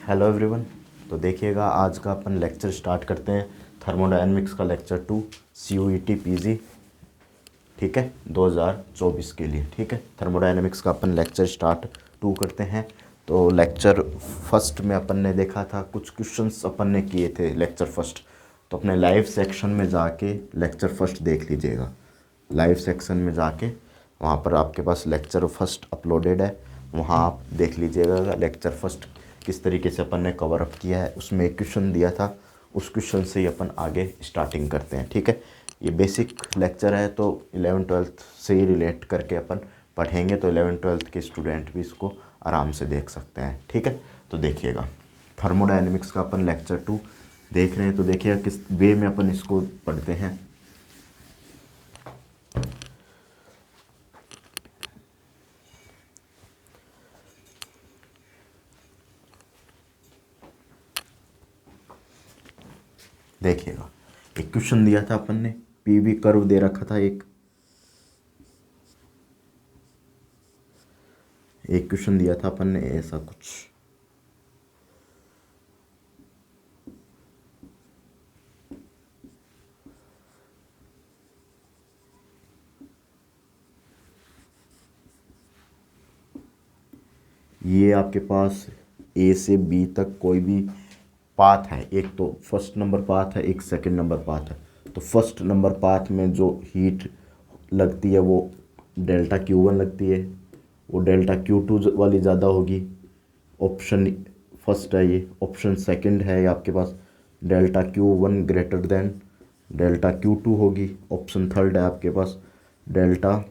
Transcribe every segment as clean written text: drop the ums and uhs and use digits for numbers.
Hello everyone. तो देखिएगा आज का अपन लेक्चर स्टार्ट करते हैं थर्मोडायनेमिक्स का लेक्चर 2 CUET PG, ठीक है, 2024 के लिए। ठीक है, थर्मोडायनेमिक्स का अपन लेक्चर स्टार्ट 2 करते हैं। तो लेक्चर फर्स्ट में अपन ने देखा था, कुछ क्वेश्चंस अपन ने किए थे लेक्चर फर्स्ट। तो अपने लाइव सेक्शन में जाके लेक्चर फर्स्ट देख लीजिएगा। लाइव सेक्शन में जाके वहाँ पर आपके पास लेक्चर फर्स्ट अपलोडेड है, वहाँ आप देख लीजिएगा लेक्चर फर्स्ट किस तरीके से अपन ने कवर अप किया है। उसमें एक क्वेश्चन दिया था, उस क्वेश्चन से ही अपन आगे स्टार्टिंग करते हैं। ठीक है, ये बेसिक लेक्चर है तो 11th-12th से ही रिलेट करके अपन पढ़ेंगे, तो 11th-12th के स्टूडेंट भी इसको आराम से देख सकते हैं। ठीक है, तो देखिएगा थर्मोडायनेमिक्स का अपन लेक्चर 2 देख रहे हैं, तो देखिएगा किस वे में अपन इसको पढ़ते हैं। देखिएगा एक क्वेश्चन दिया था अपन ने, पीवी कर्व दे रखा था, एक क्वेश्चन दिया था अपन ने ऐसा कुछ। ये आपके पास ए से बी तक कोई भी पाथ है, एक तो फर्स्ट नंबर पाथ है, एक सेकंड नंबर पाथ है। तो फर्स्ट नंबर पाथ में जो हीट लगती है वो डेल्टा Q1 लगती है, वो डेल्टा Q2 वाली ज़्यादा होगी। ऑप्शन फर्स्ट है ये। ऑप्शन सेकंड है ये आपके पास delta Q1 greater than delta Q2 होगी। ऑप्शन थर्ड है आपके पास delta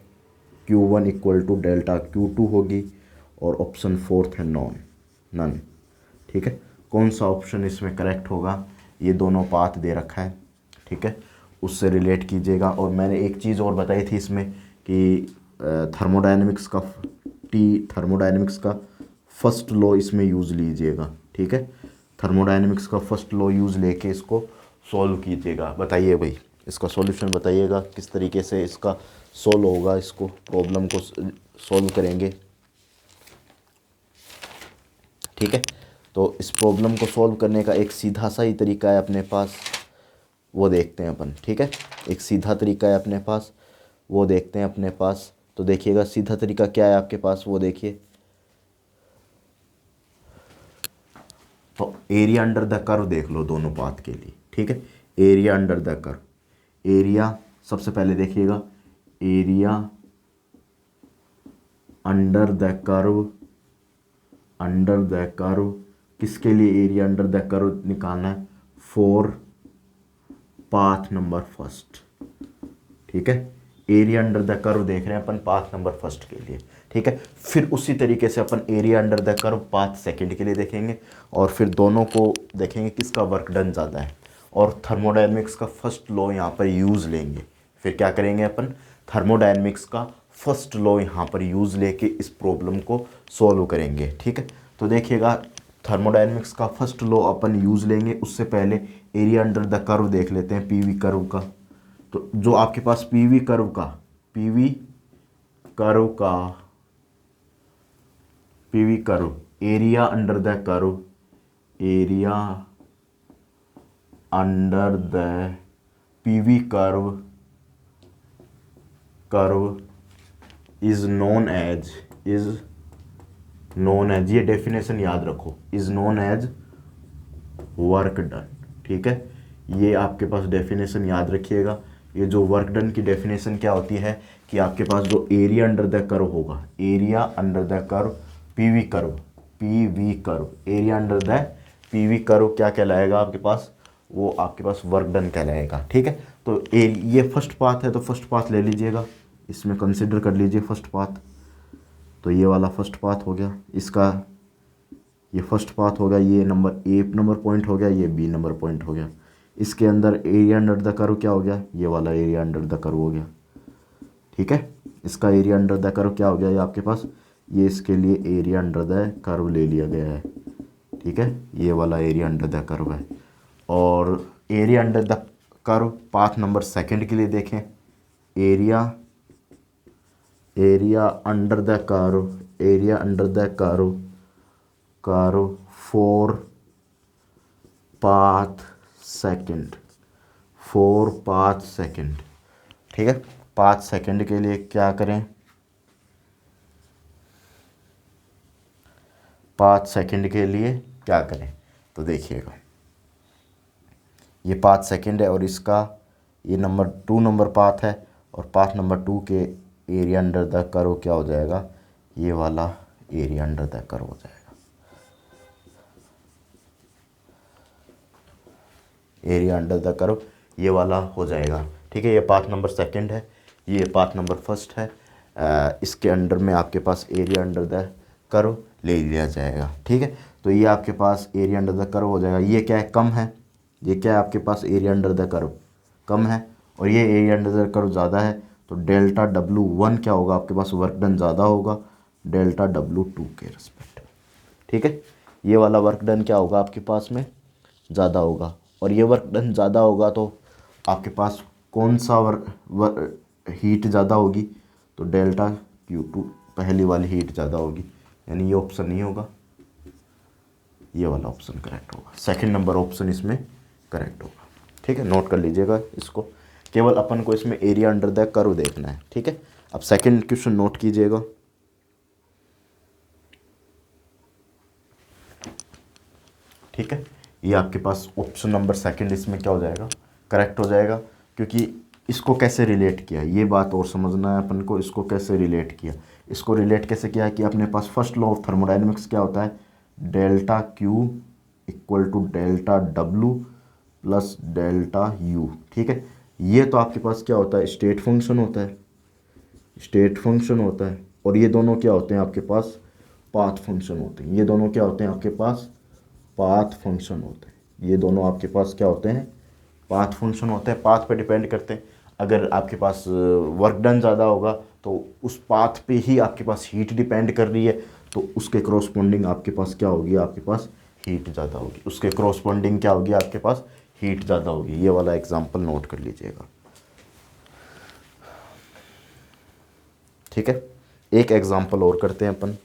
Q1 equal to delta Q2 होगी। और ऑप्शन फोर्थ है नन। ठीक है, कौन सा ऑप्शन इसमें करेक्ट होगा, ये दोनों पाथ दे रखा है। ठीक है, उससे रिलेट कीजिएगा। और मैंने एक चीज़ और बताई थी इसमें कि थर्मोडायनेमिक्स का फर्स्ट लॉ इसमें यूज़ लीजिएगा। ठीक है, थर्मोडायनेमिक्स का फर्स्ट लॉ यूज़ लेके इसको सॉल्व कीजिएगा। बताइए भाई, इसका सॉल्यूशन बताइएगा किस तरीके से इसका सॉल्व होगा, इसको प्रॉब्लम को सॉल्व करेंगे। ठीक है, तो इस प्रॉब्लम को सॉल्व करने का एक सीधा सा ही तरीका है अपने पास, वो देखते हैं अपन। ठीक है, एक सीधा तरीका है अपने पास, वो देखते हैं अपने पास। तो देखिएगा सीधा तरीका क्या है आपके पास, वो देखिए। तो एरिया अंडर द कर्व देख लो दोनों पाथ के लिए। ठीक है, area under the curve, area सबसे पहले देखिएगा, एरिया अंडर द कर्व किसके लिए एरिया अंडर द कर्व निकालना है, फॉर पाथ नंबर फर्स्ट। ठीक है, एरिया अंडर द कर्व देख रहे हैं अपन पाथ नंबर फर्स्ट के लिए। ठीक है, फिर उसी तरीके से अपन area under the curve path second के लिए देखेंगे, और फिर दोनों को देखेंगे किसका वर्क डन ज़्यादा है, और थर्मोडायनेमिक्स का फर्स्ट लॉ यहाँ पर यूज़ लेंगे। फिर क्या करेंगे अपन, थर्मोडायनेमिक्स का फर्स्ट लॉ यहाँ पर यूज़ लेके इस प्रॉब्लम को सॉल्व करेंगे। ठीक है, तो देखिएगा थर्मोडायनेमिक्स का फर्स्ट लॉ अपन यूज़ लेंगे, उससे पहले एरिया अंडर द कर्व देख लेते हैं, पीवी कर्व का। तो जो आपके पास PV curve area under the PV curve is known as, ये डेफिनेशन याद रखो, is known as work done. ठीक है, ये आपके पास डेफिनेशन याद रखिएगा। ये जो वर्क डन की डेफिनेशन क्या होती है कि आपके पास जो एरिया अंडर द कर्व होगा, area under the curve PV curve, area under the PV curve क्या कहलाएगा आपके पास, वो आपके पास वर्क डन कहलाएगा। ठीक है, तो ये फर्स्ट पाथ है, तो फर्स्ट पाथ ले लीजिएगा, इसमें कंसिडर कर लीजिए फर्स्ट पाथ। तो ये वाला फर्स्ट पाथ हो गया, इसका ये फर्स्ट पाथ हो गया, ये ए नंबर पॉइंट हो गया, ये बी नंबर पॉइंट हो गया। इसके अंदर एरिया अंडर द कर्व क्या हो गया, ये वाला एरिया अंडर द कर्व हो गया। ठीक है, इसका एरिया अंडर द कर्व क्या हो गया, ये आपके पास ये इसके लिए एरिया अंडर द कर्व ले लिया गया है। ठीक है, ये वाला एरिया अंडर द कर्व है। और area under the curve path number second के लिए देखें, एरिया अंडर द कर्व करो for path second, for path second. ठीक है, पाथ सेकंड के लिए क्या करें, पाथ सेकंड के लिए क्या करें, तो देखिएगा ये पाथ सेकंड है और इसका ये नंबर 2 नंबर पाथ है, और पाथ नंबर 2 के एरिया अंडर द कर्व क्या हो जाएगा, ये वाला एरिया अंडर द कर्व हो जाएगा, एरिया अंडर द कर्व ये वाला हो जाएगा। ठीक है, ये पाथ नंबर सेकंड है, ये पाथ नंबर फर्स्ट है, इसके अंडर में आपके पास एरिया अंडर द कर्व ले लिया जाएगा। ठीक है, तो ये आपके पास एरिया अंडर द कर्व हो जाएगा। ये क्या है, कम है, ये क्या है आपके पास एरिया अंडर द कर्व कम है, और ये एरिया अंडर द कर्व ज़्यादा है, तो डेल्टा W1 क्या होगा आपके पास, वर्क डन ज़्यादा होगा डेल्टा W2 के रिस्पेक्ट। ठीक है, ये वाला वर्क डन क्या होगा आपके पास में, ज़्यादा होगा, और ये वर्क डन ज़्यादा होगा तो आपके पास कौन सा हीट ज़्यादा होगी, तो डेल्टा Q2 पहली वाली हीट ज़्यादा होगी, यानी ये ऑप्शन नहीं होगा, ये वाला ऑप्शन करेक्ट होगा, सेकंड नंबर ऑप्शन इसमें करेक्ट होगा। ठीक है, नोट कर लीजिएगा इसको, केवल अपन को इसमें एरिया अंडर द कर्व देखना है। ठीक है, अब सेकंड क्वेश्चन नोट कीजिएगा। ठीक है, ये आपके पास ऑप्शन नंबर सेकंड इसमें क्या हो जाएगा, करेक्ट हो जाएगा, क्योंकि इसको कैसे रिलेट किया, ये बात और समझना है अपन को, इसको कैसे रिलेट किया, इसको रिलेट कैसे किया कि अपने पास फर्स्ट लॉ ऑफ थर्मोडाइनमिक्स क्या होता है, delta Q equal to delta W plus delta U। ठीक है, ये तो आपके पास क्या होता है, स्टेट फंक्शन होता है, स्टेट फंक्शन होता है, और ये दोनों क्या होते हैं आपके पास, पाथ फंक्शन होते हैं, ये दोनों क्या होते हैं आपके पास, पाथ फंक्शन होते हैं, ये दोनों आपके पास क्या होते हैं, पाथ फंक्शन होते हैं, पाथ पे डिपेंड करते हैं। अगर आपके पास वर्क डन ज़्यादा होगा तो उस पाथ पे ही आपके पास हीट डिपेंड कर रही है, तो उसके क्रॉसपोंडिंग आपके पास क्या होगी, आपके पास हीट ज़्यादा होगी, उसके क्रॉसपोंडिंग क्या होगी आपके पास, हीट ज़्यादा होगी। ये वाला एग्जांपल नोट कर लीजिएगा। ठीक है, एक एग्जांपल और करते हैं अपन।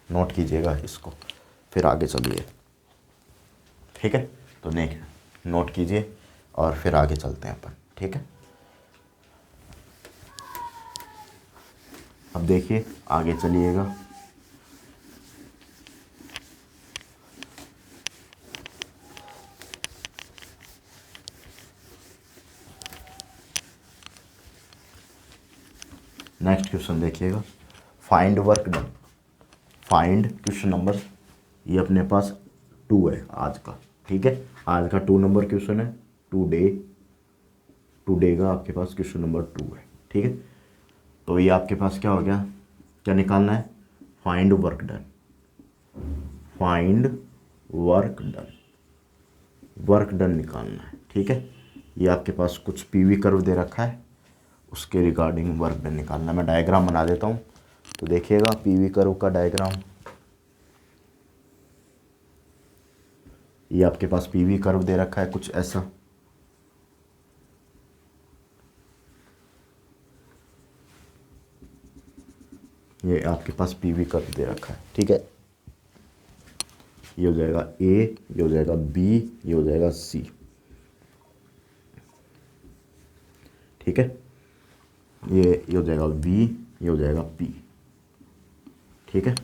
नोट कीजिएगा इसको, फिर आगे चलिए। ठीक है, तो नोट कीजिए और फिर आगे चलते हैं अपन। ठीक है, अब देखिए आगे चलिएगा। नेक्स्ट क्वेश्चन देखिएगा, find work done. Find question number ये अपने पास 2 है आज का। ठीक है, आज का 2 नंबर क्वेश्चन है, टुडे का आपके पास क्वेश्चन नंबर 2 है। ठीक है, तो ये आपके पास क्या हो गया, क्या निकालना है, find work done, find work done, work done निकालना है। ठीक है, ये आपके पास कुछ पीवी कर्व दे रखा है, उसके रिगार्डिंग वर्क डन निकालना है। मैं डायग्राम बना देता हूँ, तो देखिएगा पीवी कर्व का डायग्राम, ये आपके पास पीवी कर्व दे रखा है कुछ ऐसा, ये आपके पास पीवी कर्व दे रखा है। ठीक है, ये हो जाएगा A, ये हो जाएगा B, ये हो जाएगा C। ठीक है, ये हो जाएगा V, ये हो जाएगा P। ठीक है,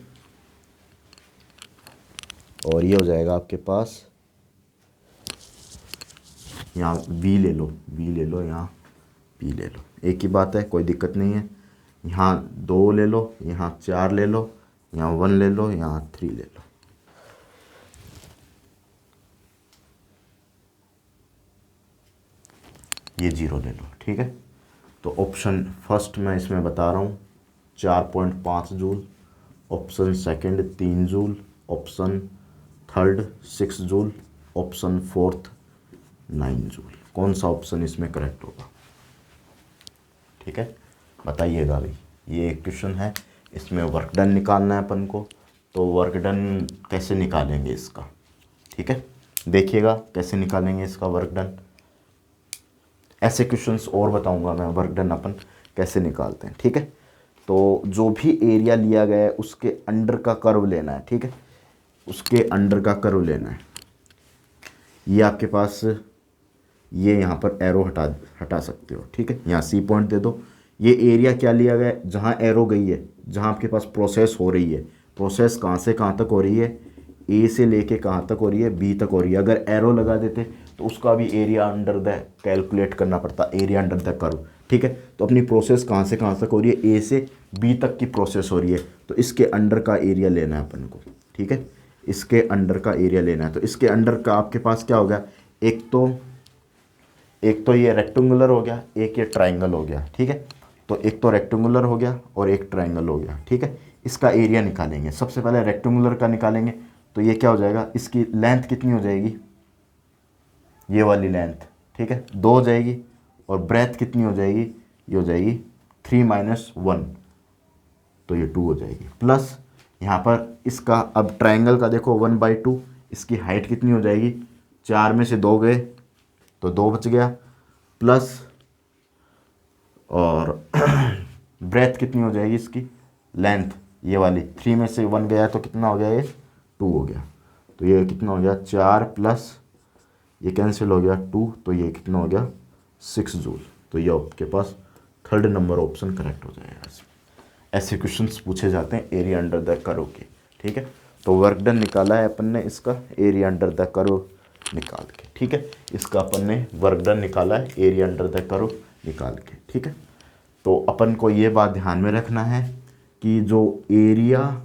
और ये हो जाएगा आपके पास, यहाँ V ले लो, V ले लो, यहाँ P ले लो, एक ही बात है, कोई दिक्कत नहीं है। यहाँ 2 ले लो, यहाँ 4 ले लो, यहाँ 1 ले लो, यहाँ 3 ले लो। ये 0 ले लो। ठीक है, तो ऑप्शन फर्स्ट मैं इसमें बता रहा हूँ 4.5 joule, option second 3 joule, option third 6 joule, option fourth 9 joule. कौन सा ऑप्शन इसमें करेक्ट होगा? ठीक है, बताइएगा भाई। ये एक क्वेश्चन है, इसमें वर्क डन निकालना है अपन को, तो वर्क डन कैसे निकालेंगे इसका? ठीक है, देखिएगा कैसे निकालेंगे इसका वर्क डन। ऐसे क्वेश्चंस और बताऊंगा मैं वर्क डन अपन कैसे निकालते हैं, ठीक है। तो जो भी एरिया लिया गया है उसके अंडर का कर्व लेना है, ठीक है, उसके अंडर का कर्व लेना है। ये आपके पास ये यहाँ पर एरो हटा सकते हो, ठीक है, यहाँ सी पॉइंट दे दो। ये एरिया क्या लिया गया है, जहाँ एरो गई है, जहाँ आपके पास प्रोसेस हो रही है, प्रोसेस कहाँ से कहाँ तक हो रही है, ए से लेके कहाँ तक हो रही है, बी तक हो रही है। अगर एरो लगा देते तो उसका भी एरिया अंडर द कैलकुलेट करना पड़ता, एरिया अंडर द कर्व, ठीक है। तो अपनी प्रोसेस कहाँ से कहाँ तक हो रही है, ए से बी तक की प्रोसेस हो रही है, तो इसके अंडर का एरिया लेना है अपन को, ठीक है, इसके अंडर का एरिया लेना है। तो इसके अंडर का आपके पास क्या हो गया, एक तो ये रेक्टेंगुलर हो गया, एक ये ट्राइंगल हो गया, ठीक है। तो एक तो रेक्टेंगुलर हो गया और एक ट्राइंगल हो गया, ठीक है। इसका एरिया निकालेंगे, सबसे पहले रेक्टेंगुलर का निकालेंगे। तो ये क्या हो जाएगा, इसकी लेंथ कितनी हो जाएगी, ये वाली लेंथ, ठीक है, 2 हो जाएगी। और ब्रेथ कितनी हो जाएगी, ये हो जाएगी 3 - 1, तो ये 2 हो जाएगी। प्लस यहाँ पर इसका अब ट्राइंगल का देखो 1/2, इसकी हाइट कितनी हो जाएगी, 4 में से 2 गए तो 2 बच गया। प्लस और ब्रेथ कितनी हो जाएगी, इसकी लेंथ ये वाली 3 में से 1 गया तो कितना हो गया, ये 2 हो गया। तो ये कितना हो गया, 4 प्लस ये कैंसिल हो गया 2, तो ये कितना हो गया 6 जूल। तो ये आपके पास 3rd नंबर ऑप्शन करेक्ट हो जाएगा। ऐसे क्वेश्चंस पूछे जाते हैं एरिया अंडर द कर्व के, ठीक है। तो वर्क डन निकाला है अपन ने, इसका एरिया अंडर द कर्व निकाल के, ठीक है। इसका अपन ने वर्क डन निकाला है एरिया अंडर द कर्व निकाल के, ठीक है। तो अपन को ये बात ध्यान में रखना है कि जो area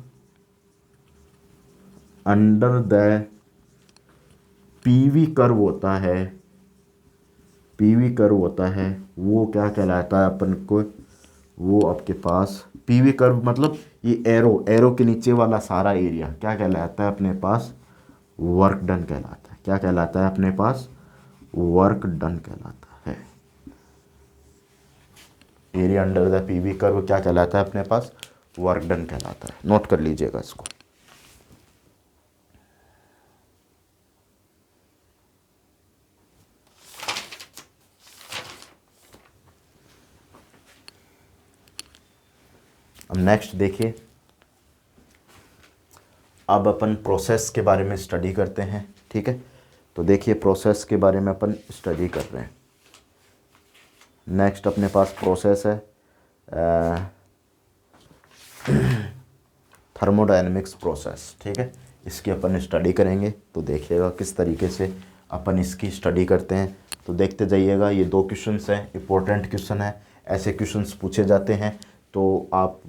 under the PV curve होता है, पीवी कर्व होता है, वो क्या कहलाता है अपन को, वो आपके पास पीवी कर्व मतलब ये एरो के नीचे वाला सारा एरिया क्या कहलाता है अपने पास, वर्क डन कहलाता है। क्या कहलाता है अपने पास, वर्क डन कहलाता है। Area under the PV curve क्या कहलाता है अपने पास, वर्क डन कहलाता है। नोट कर लीजिएगा इसको। अब नेक्स्ट देखिए, अब अपन प्रोसेस के बारे में स्टडी करते हैं, ठीक है। तो देखिए प्रोसेस के बारे में अपन स्टडी कर रहे हैं। नेक्स्ट अपने पास प्रोसेस है थर्मोडायनेमिक्स प्रोसेस, ठीक है। इसकी अपन स्टडी करेंगे। तो देखिएगा किस तरीके से अपन इसकी स्टडी करते हैं। तो देखते जाइएगा, ये 2 क्वेश्चंस हैं, इंपॉर्टेंट क्वेश्चन है, ऐसे क्वेश्चंस पूछे जाते हैं। तो आप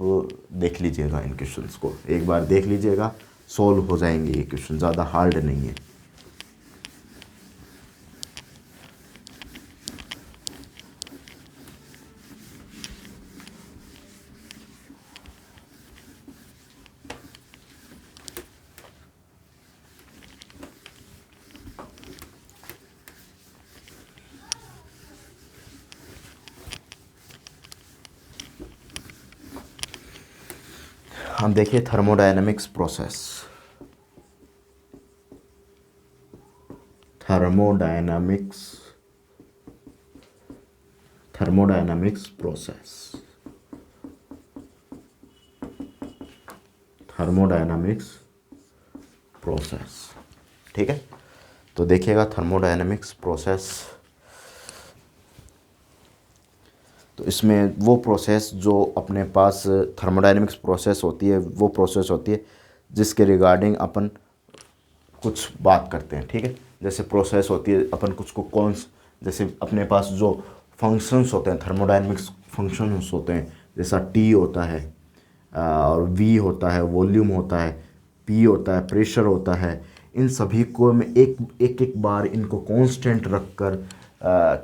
देख लीजिएगा, इन क्वेश्चंस को एक बार देख लीजिएगा, सोल्व हो जाएंगे ये क्वेश्चन, ज़्यादा हार्ड नहीं है। हम देखिए thermodynamics process, thermodynamics process, thermodynamics process, ठीक है। तो देखिएगा थर्मोडायनेमिक्स प्रोसेस, तो इसमें वो प्रोसेस जो अपने पास थर्मोडायनेमिक्स प्रोसेस होती है, वो प्रोसेस होती है जिसके रिगार्डिंग अपन कुछ बात करते हैं, ठीक है। जैसे प्रोसेस होती है अपन कुछ को जैसे अपने पास जो फंक्शंस होते हैं, थर्मोडायनेमिक्स फंक्शंस होते हैं, जैसा टी होता है और वी होता है, वॉल्यूम होता है, पी होता है, प्रेशर होता है। इन सभी को मैं एक बार इनको कांस्टेंट रखकर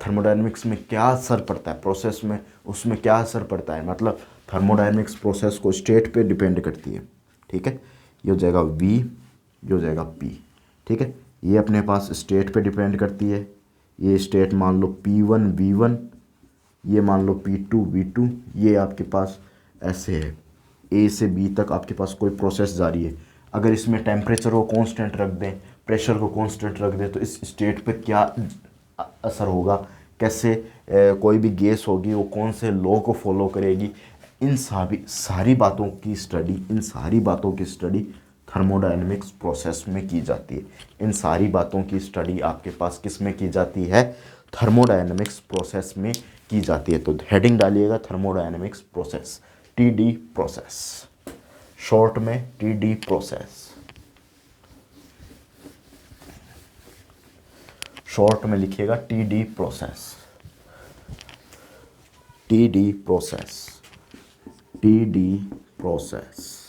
थर्मोडायनेमिक्स में क्या असर पड़ता है, प्रोसेस में उसमें क्या असर पड़ता है, मतलब थर्मोडायनेमिक्स प्रोसेस को स्टेट पे डिपेंड करती है, ठीक है। ये हो जाएगा वी, ये हो जाएगा पी, ठीक है। ये अपने पास स्टेट पे डिपेंड करती है। ये स्टेट मान लो P1 V1, ये मान लो P2 V2। ये आपके पास ऐसे है, ए से बी तक आपके पास कोई प्रोसेस जारी है। अगर इसमें टेम्परेचर को कांस्टेंट रख दें, प्रेशर को कांस्टेंट रख दें, तो इस स्टेट पे क्या असर होगा, कैसे कोई भी गैस होगी वो कौन से लॉ को फॉलो करेगी, इन सारी बातों की स्टडी थर्मोडायनेमिक्स प्रोसेस में की जाती है। इन सारी बातों की स्टडी आपके पास किस में की जाती है, थर्मोडायनेमिक्स प्रोसेस में की जाती है। तो हेडिंग डालिएगा thermodynamics process, TD process, short में टीडी प्रोसेस, शॉर्ट में लिखिएगा TD process, TD process, TD process,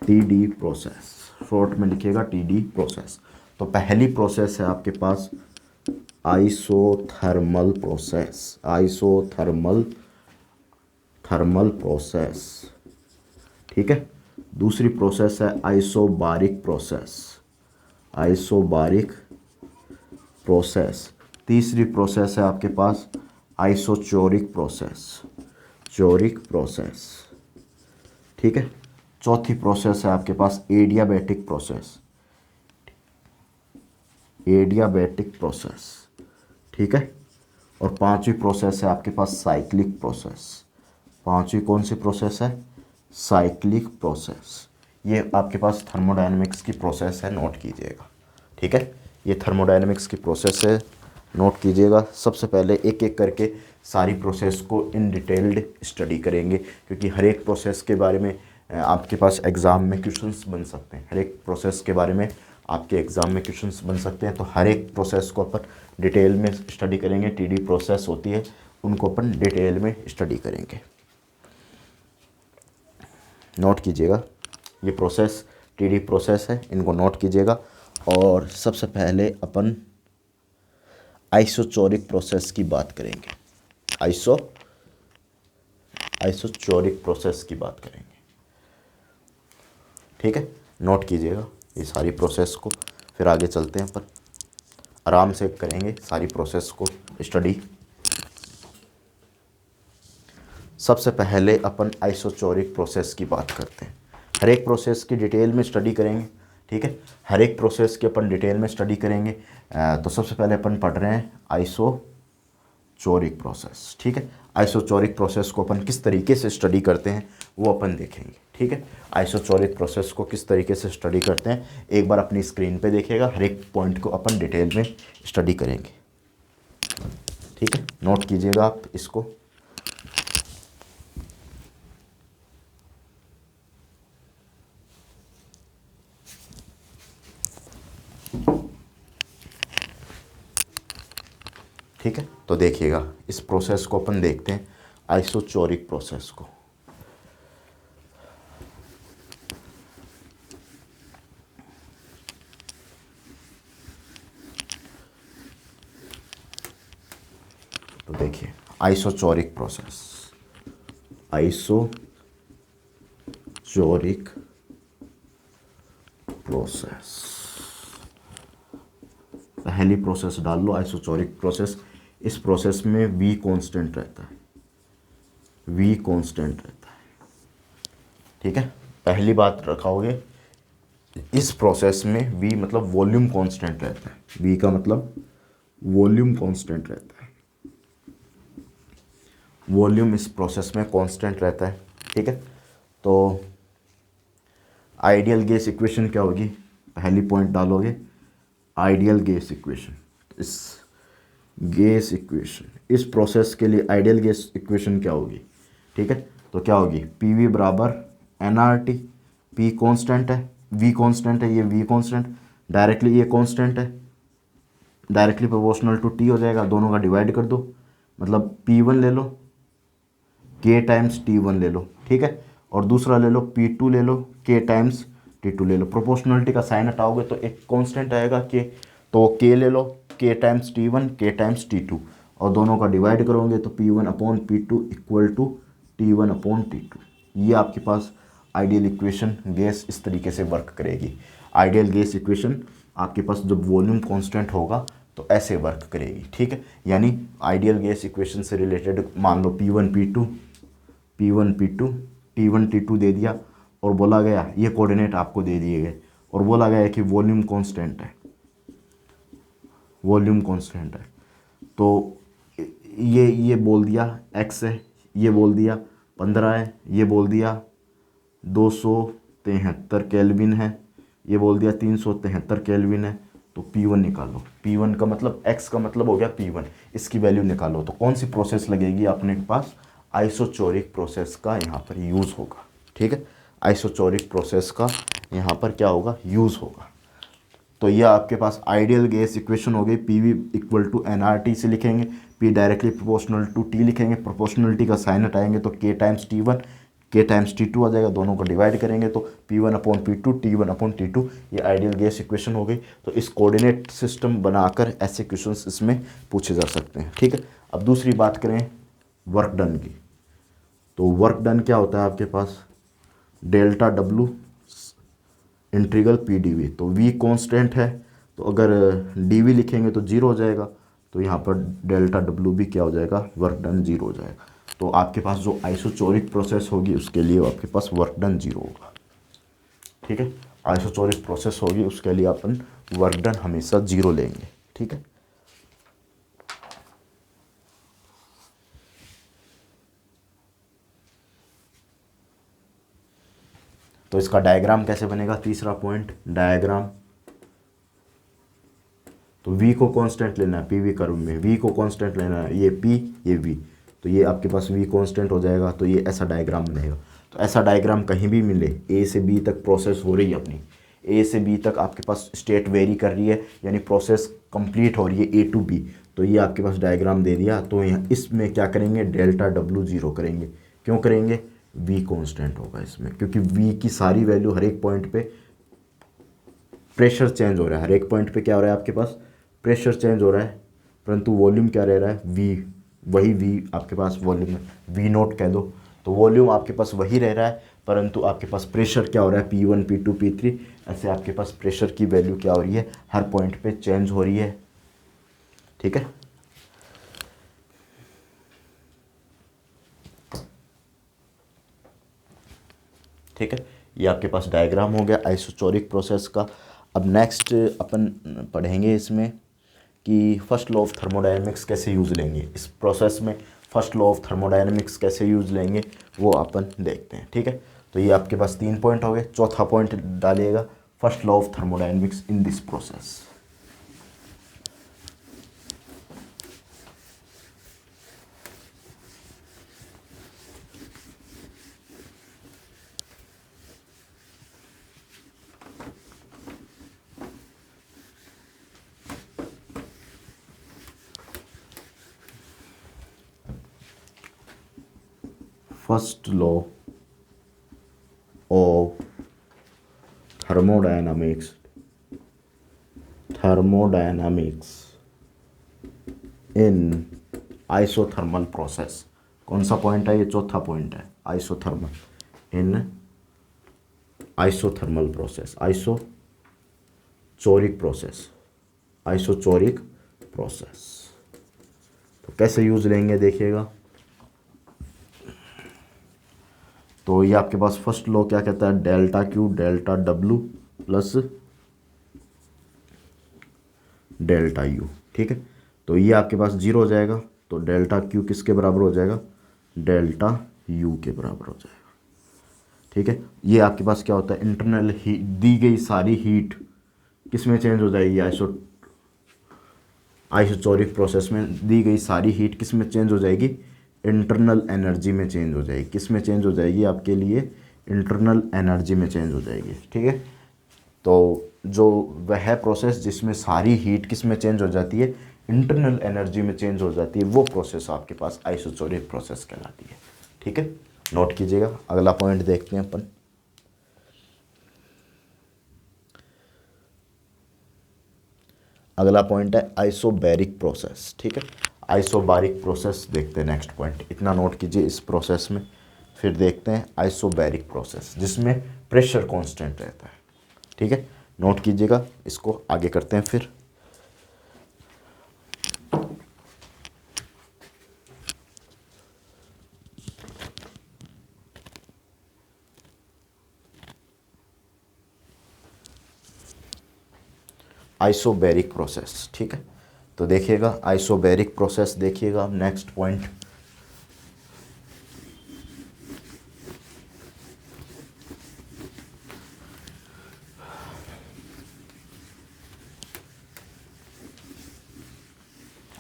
TD process, short में लिखिएगा टीडी प्रोसेस। तो पहली प्रोसेस है आपके पास आइसोथर्मल प्रोसेस, थर्मल प्रोसेस, ठीक है। दूसरी प्रोसेस है आइसोबारिक प्रोसेस, तीसरी प्रोसेस है आपके पास आइसोचोरिक प्रोसेस, ठीक है। चौथी प्रोसेस है आपके पास एडियाबैटिक प्रोसेस, ठीक है। और पांचवी प्रोसेस है आपके पास साइक्लिक प्रोसेस। पांचवी कौन सी प्रोसेस है, साइक्लिक प्रोसेस। ये आपके पास थर्मोडायनेमिक्स की प्रोसेस है, नोट कीजिएगा, ठीक है। ये थर्मोडायनेमिक्स की प्रोसेस है, नोट कीजिएगा। सबसे पहले एक एक करके सारी प्रोसेस को इन डिटेल्ड स्टडी करेंगे, क्योंकि हर एक प्रोसेस के बारे में आपके पास एग्ज़ाम में क्वेश्चंस बन सकते हैं। हर एक प्रोसेस के बारे में आपके एग्ज़ाम में क्वेश्चंस बन सकते हैं। तो हर एक प्रोसेस को अपन डिटेल में स्टडी करेंगे। टीडी प्रोसेस होती है, उनको अपन डिटेल में स्टडी करेंगे। नोट कीजिएगा, ये प्रोसेस टीडी प्रोसेस है, इनको नोट कीजिएगा। और सबसे पहले अपन आइसोचोरिक प्रोसेस की बात करेंगे। आइसोचोरिक प्रोसेस की बात करेंगे, ठीक है। नोट कीजिएगा ये सारी प्रोसेस को, फिर आगे चलते हैं, पर आराम से करेंगे सारी प्रोसेस को स्टडी। सबसे पहले अपन आइसोचोरिक प्रोसेस की बात करते हैं। हर एक प्रोसेस की डिटेल में स्टडी करेंगे, ठीक है। हर एक प्रोसेस की अपन डिटेल में स्टडी करेंगे। तो सबसे पहले अपन पढ़ रहे हैं आइसोचोरिक प्रोसेस, ठीक है। आइसोचोरिक प्रोसेस को अपन किस तरीके से स्टडी करते हैं वो अपन देखेंगे, ठीक है। आइसोचोरिक प्रोसेस को किस तरीके से स्टडी करते हैं एक बार अपनी स्क्रीन पे देखिएगा। हर एक पॉइंट को अपन डिटेल में स्टडी करेंगे, ठीक है। नोट कीजिएगा आप इसको। ठीक है, तो देखिएगा इस प्रोसेस को अपन देखते हैं, आइसोचोरिक प्रोसेस को। तो देखिए आइसोचोरिक प्रोसेस, आइसोचोरिक प्रोसेस, पहली प्रोसेस डाल लो आइसोचोरिक प्रोसेस। इस प्रोसेस में V कांस्टेंट रहता है, V कांस्टेंट रहता है, ठीक है। पहली बात रखाओगे, इस प्रोसेस में V मतलब वॉल्यूम कांस्टेंट रहता है। V का मतलब वॉल्यूम कांस्टेंट रहता है, वॉल्यूम इस प्रोसेस में कांस्टेंट रहता है, ठीक है। तो आइडियल गैस इक्वेशन क्या होगी, पहली पॉइंट डालोगे आइडियल गैस इक्वेशन। इस गैस इक्वेशन, इस प्रोसेस के लिए आइडियल गैस इक्वेशन क्या होगी, ठीक है। तो क्या होगी, PV बराबर nRT। P कांस्टेंट है, V कांस्टेंट है, ये V कांस्टेंट, डायरेक्टली ये कांस्टेंट है, डायरेक्टली प्रोपोर्शनल टू T हो जाएगा। दोनों का डिवाइड कर दो, मतलब P1 ले लो, K टाइम्स T1 ले लो, ठीक है। और दूसरा ले लो P2 ले लो, K टाइम्स T2 ले लो। प्रोपोर्शनलिटी का साइन हटाओगे तो एक कांस्टेंट आएगा K, तो K ले लो, K times T1, K times T2, और दोनों का डिवाइड करोगे तो P1 upon P2 equal to T1 upon T2। ये आपके पास आइडियल इक्वेशन गैस इस तरीके से वर्क करेगी। आइडियल गैस इक्वेशन आपके पास जब वॉल्यूम कांस्टेंट होगा तो ऐसे वर्क करेगी, ठीक है। यानी आइडियल गैस इक्वेशन से रिलेटेड मान लो P1 P2 T1 T2 दे दिया, और बोला गया ये कोऑर्डिनेट आपको दे दिए गए, और बोला गया कि वॉल्यूम कांस्टेंट है, वॉल्यूम कांस्टेंट है। तो ये बोल दिया x है, ये बोल दिया 15 है, ये बोल दिया 273 केल्विन है, ये बोल दिया 373 केल्विन है। तो P1 निकालो। P1 का मतलब x का मतलब हो गया P1, इसकी वैल्यू निकालो। तो कौन सी प्रोसेस लगेगी अपने पास? आइसोचोरिक प्रोसेस का यहाँ पर यूज़ होगा। ठीक है, आइसोचोरिक प्रोसेस का यहाँ पर क्या होगा? यूज़ होगा। तो यह आपके पास आइडियल गैस इक्वेशन हो गई। PV इक्वल टू NRT से लिखेंगे, P directly proportional to T लिखेंगे, प्रोपोर्शनलिटी का साइन हटाएंगे तो K times T1 K times T2 आ जाएगा, दोनों को डिवाइड करेंगे तो P1 upon P2 T1 upon T2। ये आइडियल गैस इक्वेशन हो गई। तो इस कोऑर्डिनेट सिस्टम बनाकर ऐसे क्वेश्चंस इसमें पूछे जा सकते हैं। ठीक है, अब दूसरी बात करें वर्क डन की। तो वर्क डन क्या होता है आपके पास? Delta W integral PdV। तो V कांस्टेंट है, तो अगर dV लिखेंगे तो जीरो हो जाएगा। तो यहाँ पर डेल्टा W भी क्या हो जाएगा? वर्क डन जीरो हो जाएगा। तो आपके पास जो आइसोचोरिक प्रोसेस होगी उसके लिए आपके पास वर्क डन जीरो होगा। ठीक है, आइसोचोरिक प्रोसेस होगी उसके लिए अपन वर्क डन हमेशा जीरो लेंगे। ठीक है, तो इसका डायग्राम कैसे बनेगा? तीसरा पॉइंट, डायग्राम। तो V को कांस्टेंट लेना है, PV कर्व में V को कांस्टेंट लेना है, ये P ये V। तो ये आपके पास V कांस्टेंट हो जाएगा। तो ये ऐसा डायग्राम बनेगा। तो ऐसा डायग्राम कहीं भी मिले, A से B तक प्रोसेस हो रही है अपनी, A से B तक आपके पास स्टेट वेरी कर रही है, यानी प्रोसेस कंप्लीट हो रही है A टू B। तो ये आपके पास डायग्राम दे दिया। तो यहाँ इसमें क्या करेंगे? डेल्टा W जीरो करेंगे। क्यों करेंगे? V कांस्टेंट होगा इसमें, क्योंकि V की सारी वैल्यू हर एक पॉइंट पे प्रेशर चेंज हो रहा है। हर एक पॉइंट पे क्या हो रहा है आपके पास? प्रेशर चेंज हो रहा है, परंतु वॉल्यूम क्या रह रहा है? V। वही V आपके पास वॉल्यूम है, V नोट कह दो। तो वॉल्यूम आपके पास वही रह रहा है, परंतु आपके पास प्रेशर क्या हो रहा है? P1 P2 P3 ऐसे आपके पास प्रेशर की वैल्यू क्या हो रही है? हर पॉइंट पे चेंज हो रही है। ठीक है, ठीक है, ये आपके पास डायग्राम हो गया आइसोचोरिक प्रोसेस का। अब नेक्स्ट अपन पढ़ेंगे इसमें कि फर्स्ट लॉ ऑफ थर्मोडायनेमिक्स कैसे यूज़ लेंगे इस प्रोसेस में। फर्स्ट लॉ ऑफ थर्मोडायनेमिक्स कैसे यूज़ लेंगे वो अपन देखते हैं। ठीक है, तो ये आपके पास 3 पॉइंट हो गए। चौथा पॉइंट डालिएगा, first law of thermodynamics in this process. First law of thermodynamics in isothermal process. कौन सा पॉइंट है? ये चौथा पॉइंट है, isothermal in isothermal process, आइसोचोरिक process, आइसोचोरिक process. तो कैसे यूज लेंगे देखिएगा। तो ये आपके पास फर्स्ट लॉ क्या कहता है? Delta Q delta W plus delta U। ठीक है, तो ये आपके पास जीरो हो जाएगा। तो डेल्टा Q किसके बराबर हो जाएगा? डेल्टा U के बराबर हो जाएगा। ठीक है, ये आपके पास क्या होता है? इंटरनल हीट, दी गई सारी हीट किस में चेंज हो जाएगी? आइसोचोरिक प्रोसेस में दी गई सारी हीट किस में चेंज हो जाएगी? इंटरनल एनर्जी में चेंज हो जाएगी। किस में चेंज हो जाएगी? आपके लिए इंटरनल एनर्जी में चेंज हो जाएगी। ठीक है, तो जो वह प्रोसेस जिसमें सारी हीट किस में चेंज हो जाती है? इंटरनल एनर्जी में चेंज हो जाती है, वो प्रोसेस आपके पास आइसोचोरिक प्रोसेस कहलाती है। ठीक है, नोट कीजिएगा। अगला पॉइंट देखते हैं अपन। अगला पॉइंट है आइसोबैरिक प्रोसेस। ठीक है, आइसोबारिक प्रोसेस देखते हैं नेक्स्ट पॉइंट। इतना नोट कीजिए इस प्रोसेस में। फिर देखते हैं आइसोबैरिक प्रोसेस जिसमें प्रेशर कांस्टेंट रहता है। ठीक है, नोट कीजिएगा, इसको आगे करते हैं फिर। Isobaric process. ठीक है, तो देखिएगा आइसोबैरिक प्रोसेस, देखिएगा next point.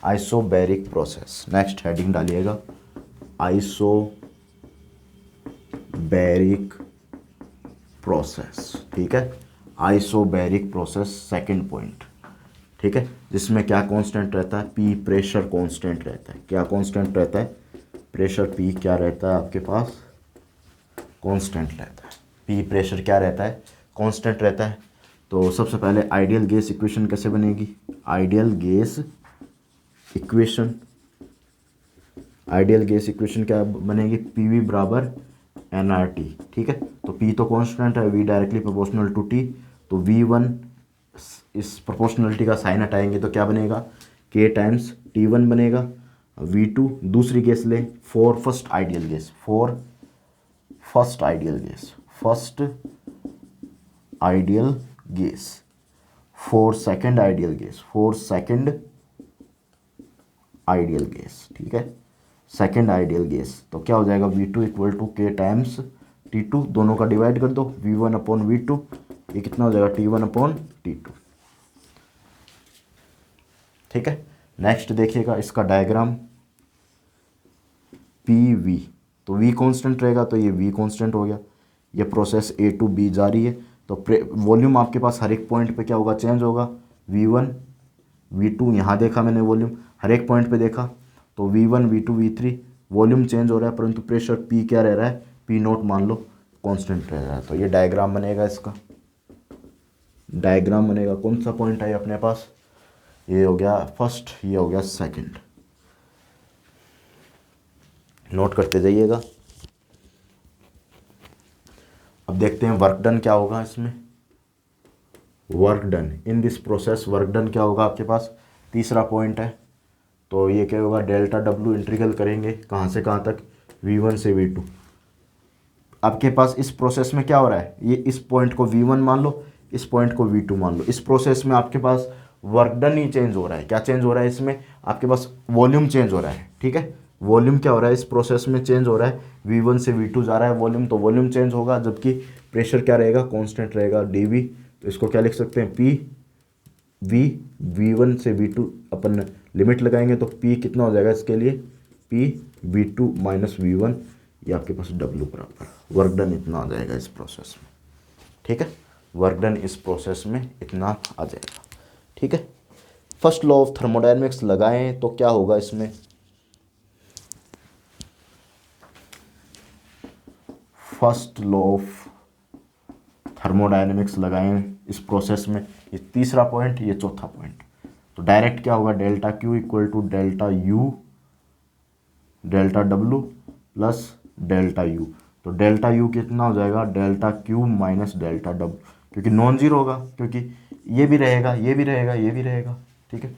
Isobaric process, next heading डालिएगा आइसोबैरिक प्रोसेस, ठीक है। आइसोबैरिक प्रोसेस सेकंड पॉइंट, ठीक है, जिसमें क्या कांस्टेंट रहता है, पी प्रेशर कांस्टेंट रहता है। क्या कांस्टेंट रहता है, प्रेशर पी क्या रहता है आपके पास, कांस्टेंट रहता है। पी प्रेशर क्या रहता है, कांस्टेंट रहता है। तो सबसे पहले आइडियल गैस इक्वेशन कैसे बनेगी, ideal gas equation, ideal gas equation क्या बनेगी, पी वी बराबर एन आर टी, ठीक है। तो पी तो कांस्टेंट है, V directly proportional to T, तो वी वन, इस प्रोपोर्शनलिटी का साइन हटाएंगे तो क्या बनेगा, के टाइम्स टी वन बनेगा। वी टू दूसरी गैस ले, for first ideal gas, for first ideal gas, first ideal gas, for second ideal gas, for second ideal gas, ठीक है, सेकंड आइडियल गैस। तो क्या हो जाएगा, V two equal to K times T two, दोनों का divide कर दो, V one upon V two, ये कितना हो जाएगा, T one upon T two, ठीक है। नेक्स्ट देखिएगा इसका डायग्राम, पी वी, तो वी कांस्टेंट रहेगा तो ये वी कांस्टेंट हो गया। ये प्रोसेस ए टू बी जारी है, तो वॉल्यूम आपके पास हर एक पॉइंट पे क्या होगा, चेंज होगा। वी वन वी टू, यहाँ देखा मैंने वॉल्यूम हर एक पॉइंट पे देखा, तो V one V two V three volume change हो रहा है, परंतु प्रेशर पी क्या रह रहा है, पी नोट मान लो कांस्टेंट रह रहा है। तो ये डायग्राम बनेगा, इसका डायग्राम बनेगा। कौन सा पॉइंट है अपने पास, ये हो गया फर्स्ट, ये हो गया सेकंड, नोट करते जाइएगा। अब देखते हैं वर्क डन क्या होगा इसमें, work done in this process, work done क्या होगा आपके पास, तीसरा पॉइंट है। तो ये क्या होगा, डेल्टा डब्ल्यू इंटीग्रल करेंगे कहाँ से कहाँ तक, वी वन से वी टू। आपके पास इस प्रोसेस में क्या हो रहा है, ये इस पॉइंट को वी वन मान लो, इस पॉइंट को वी टू मान लो। इस प्रोसेस में आपके पास वर्क डन ही चेंज हो रहा है। क्या चेंज हो रहा है इसमें, आपके पास वॉल्यूम चेंज हो रहा है, ठीक है। वॉल्यूम क्या हो रहा है इस प्रोसेस में, चेंज हो रहा है, वी वन से वी टू जा रहा है वॉल्यूम, तो वॉल्यूम चेंज होगा, जबकि प्रेशर क्या रहेगा, कांस्टेंट रहेगा, डी वी। तो इसको क्या लिख सकते हैं, पी वी, वी वन से वी टू अपन लिमिट लगाएंगे तो पी कितना हो जाएगा इसके लिए, P V two minus V one, ये आपके पास डब्ल्यू बराबर वर्क डन इतना आ जाएगा इस प्रोसेस में, ठीक है। वर्क डन इस प्रोसेस में इतना आ जाएगा, ठीक है। फर्स्ट लॉ ऑफ थर्मोडायनेमिक्स लगाएं तो क्या होगा इसमें, फर्स्ट लॉ ऑफ थर्मोडायनेमिक्स लगाएं इस प्रोसेस में, ये तीसरा पॉइंट, ये चौथा पॉइंट। तो डायरेक्ट क्या होगा, delta Q equal to delta U delta W plus delta U. तो डेल्टा यू कितना हो जाएगा, delta Q minus delta W, क्योंकि नॉन जीरो होगा, क्योंकि ये भी रहेगा, ये भी रहेगा, ये भी रहेगा, ठीक है।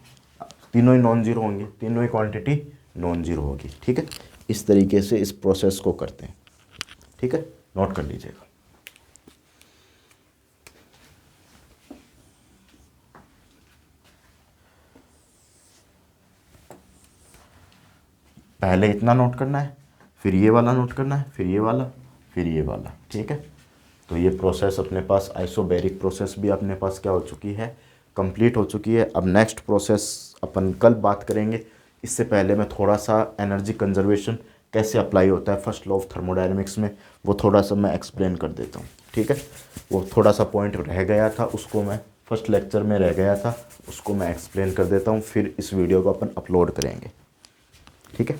तीनों ही नॉन जीरो होंगे, तीनों ही क्वांटिटी नॉन जीरो होगी, ठीक है। इस तरीके से इस प्रोसेस को करते हैं, ठीक है, नोट कर लीजिएगा। पहले इतना नोट करना है, फिर ये वाला नोट करना है, फिर ये वाला, फिर ये वाला, ठीक है। तो ये प्रोसेस अपने पास, आइसोबैरिक प्रोसेस भी अपने पास क्या हो चुकी है, कंप्लीट हो चुकी है। अब नेक्स्ट प्रोसेस अपन कल बात करेंगे। इससे पहले मैं थोड़ा सा एनर्जी कंजर्वेशन कैसे अप्लाई होता है फर्स्ट लॉ ऑफ थर्मोडायनेमिक्स में, वो थोड़ा सा मैं एक्सप्लेन कर देता हूँ, ठीक है। वो थोड़ा सा पॉइंट रह गया था, उसको मैं फर्स्ट लेक्चर में रह गया था, उसको मैं एक्सप्लेन कर देता हूँ, फिर इस वीडियो को अपन अपलोड करेंगे, ठीक है।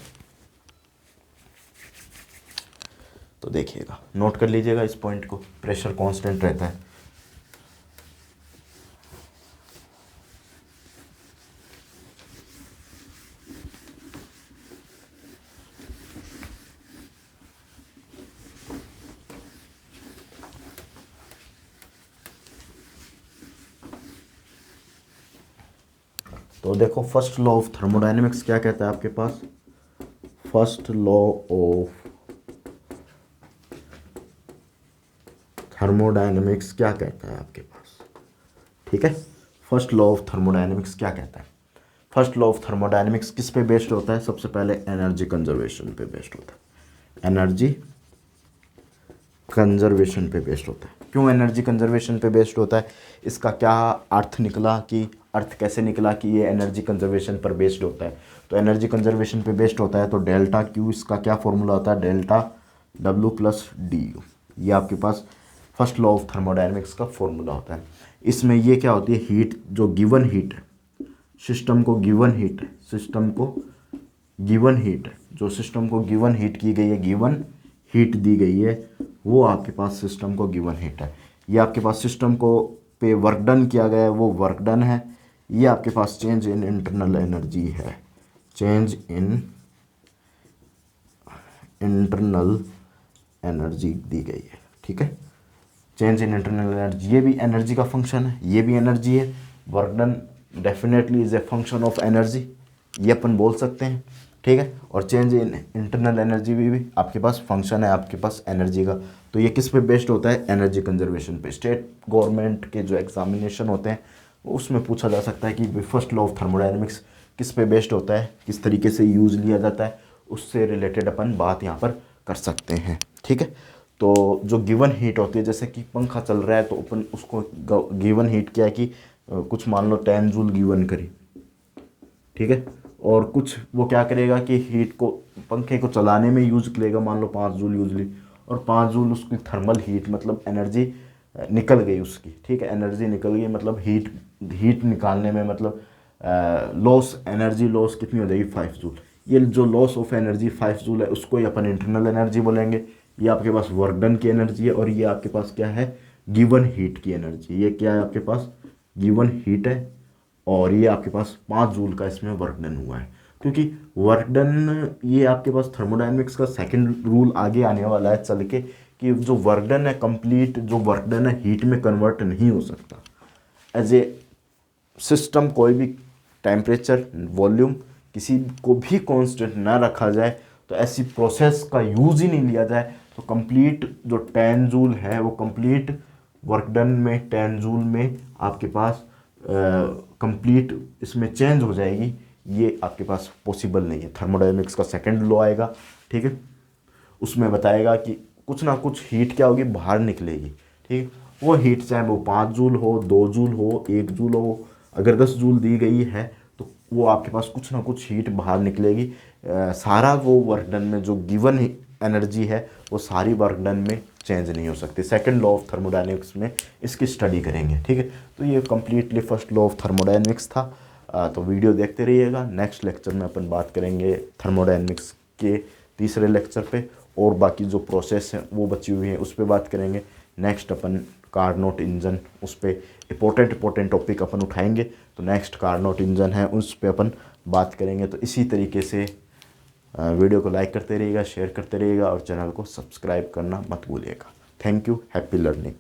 तो देखिएगा, नोट कर लीजिएगा इस पॉइंट को, प्रेशर कांस्टेंट रहता है। तो देखो फर्स्ट लॉ ऑफ थर्मोडायनेमिक्स क्या कहता है आपके पास, फर्स्ट लॉ ऑफ थर्मोडायनेमिक्स क्या कहता है आपके पास, ठीक है। फर्स्ट लॉ ऑफ थर्मोडायनेमिक्स क्या कहता है, फर्स्ट लॉ ऑफ थर्मोडायनेमिक्स किस पे बेस्ड होता है? सबसे पहले एनर्जी कंजर्वेशन पे बेस्ड होता है। एनर्जी कंजर्वेशन पे बेस्ड होता है। क्यों एनर्जी कंजर्वेशन पे बेस्ड होता है? इसका क्या अर्थ निकला, कि अर्थ कैसे निकला कि ये एनर्जी कंजर्वेशन पर बेस्ड होता है? तो एनर्जी कंजर्वेशन पे बेस्ड होता है तो डेल्टा क्यू इसका क्या फॉर्मूला होता है? Delta W plus D you. ये आपके पास फर्स्ट लॉ ऑफ थर्मोडायनेमिक्स का फॉर्मूला होता है। इसमें ये क्या होती है? हीट, जो गिवन हीट है, सिस्टम को गिवन हीट है, सिस्टम को गिवन हीट है, जो सिस्टम को गिवन हीट की गई है, गिवन हीट दी गई है, वो आपके पास सिस्टम को गिवन हीट है। ये आपके पास सिस्टम को पे वर्क डन किया गया है, वो वर्क डन है। ये आपके पास चेंज इन इंटरनल एनर्जी है, चेंज इन इंटरनल एनर्जी दी गई है। ठीक है, चेंज इन इंटरनल एनर्जी, ये भी एनर्जी का फंक्शन है, ये भी एनर्जी है। Work done definitely is a function of energy, ये अपन बोल सकते हैं। ठीक है, और चेंज इन इंटरनल एनर्जी भी आपके पास फंक्शन है आपके पास एनर्जी का। तो ये किस पे बेस्ड होता है? एनर्जी कंजर्वेशन पे। स्टेट गवर्नमेंट के जो एग्जामिनेशन होते हैं उसमें पूछा जा सकता है कि फर्स्ट लॉ ऑफ थर्मोडायनेमिक्स किस पे बेस्ड होता है, किस तरीके से यूज़ लिया जाता है, उससे रिलेटेड अपन बात यहाँ पर कर सकते हैं। ठीक है, तो जो गिवन हीट होती है, जैसे कि पंखा चल रहा है तो अपन उसको गिवन हीट क्या है कि कुछ मान लो 10 जूल गिवन करी। ठीक है, और कुछ वो क्या करेगा कि हीट को पंखे को चलाने में यूज करेगा, मान लो 5 जूल यूज ली, और 5 जूल उसकी थर्मल हीट मतलब एनर्जी निकल गई उसकी। ठीक है, एनर्जी निकल गई मतलब हीट निकालने में मतलब लॉस, एनर्जी लॉस कितनी हो जाएगी? 5 जूल। ये जो लॉस ऑफ एनर्जी 5 जूल है उसको ही अपन इंटरनल एनर्जी बोलेंगे। ये आपके पास वर्क डन की एनर्जी है, और ये आपके पास क्या है? गिवन हीट की एनर्जी। ये क्या है? आपके पास गिवन हीट है, और ये आपके पास 5 जूल का इसमें वर्क डन हुआ है। क्योंकि वर्क डन, ये आपके पास थर्मोडायनेमिक्स का सेकंड रूल आगे आने वाला है चल के, कि जो वर्क डन है कंप्लीट, जो वर्क डन है हीट में कन्वर्ट नहीं हो सकता। एज ए सिस्टम कोई भी टेम्परेचर, वॉल्यूम किसी को भी कांस्टेंट ना रखा जाए, तो ऐसी प्रोसेस का यूज़ ही नहीं लिया जाए, तो कंप्लीट जो 10 जूल है वो कंप्लीट वर्क डन में 10 जूल में आपके पास कंप्लीट इसमें चेंज हो जाएगी। ये आपके पास पॉसिबल नहीं है। थर्मोडायनेमिक्स का सेकंड लॉ आएगा, ठीक है, उसमें बताएगा कि कुछ ना कुछ हीट क्या होगी? बाहर निकलेगी। ठीक है, वो हीट चाहे वो 5 जूल हो, 2 जूल हो, 1 जूल हो, अगर 10 जूल दी गई है तो वो आपके पास कुछ ना कुछ हीट बाहर निकलेगी। सारा वो वर्क डन में जो गिवन एनर्जी है वो सारी वर्क डन में चेंज नहीं हो सकती। सेकंड लॉ ऑफ थर्मोडायनेमिक्स में इसकी स्टडी करेंगे। ठीक है, तो ये completely first law of thermodynamics था। तो वीडियो देखते रहिएगा। नेक्स्ट लेक्चर में अपन बात करेंगे थर्मोडायनेमिक्स के तीसरे लेक्चर पे, और बाकी जो प्रोसेस है वो बची हुई है उस पर बात करेंगे। नेक्स्ट अपन कार्नोट इंजन, उस पर इंपॉर्टेंट टॉपिक अपन उठाएंगे। तो नेक्स्ट कार्नोट इंजन है, उस पर अपन बात करेंगे। तो इसी तरीके से वीडियो को लाइक करते रहिएगा, शेयर करते रहिएगा, और चैनल को सब्सक्राइब करना मत भूलिएगा। Thank you, happy learning.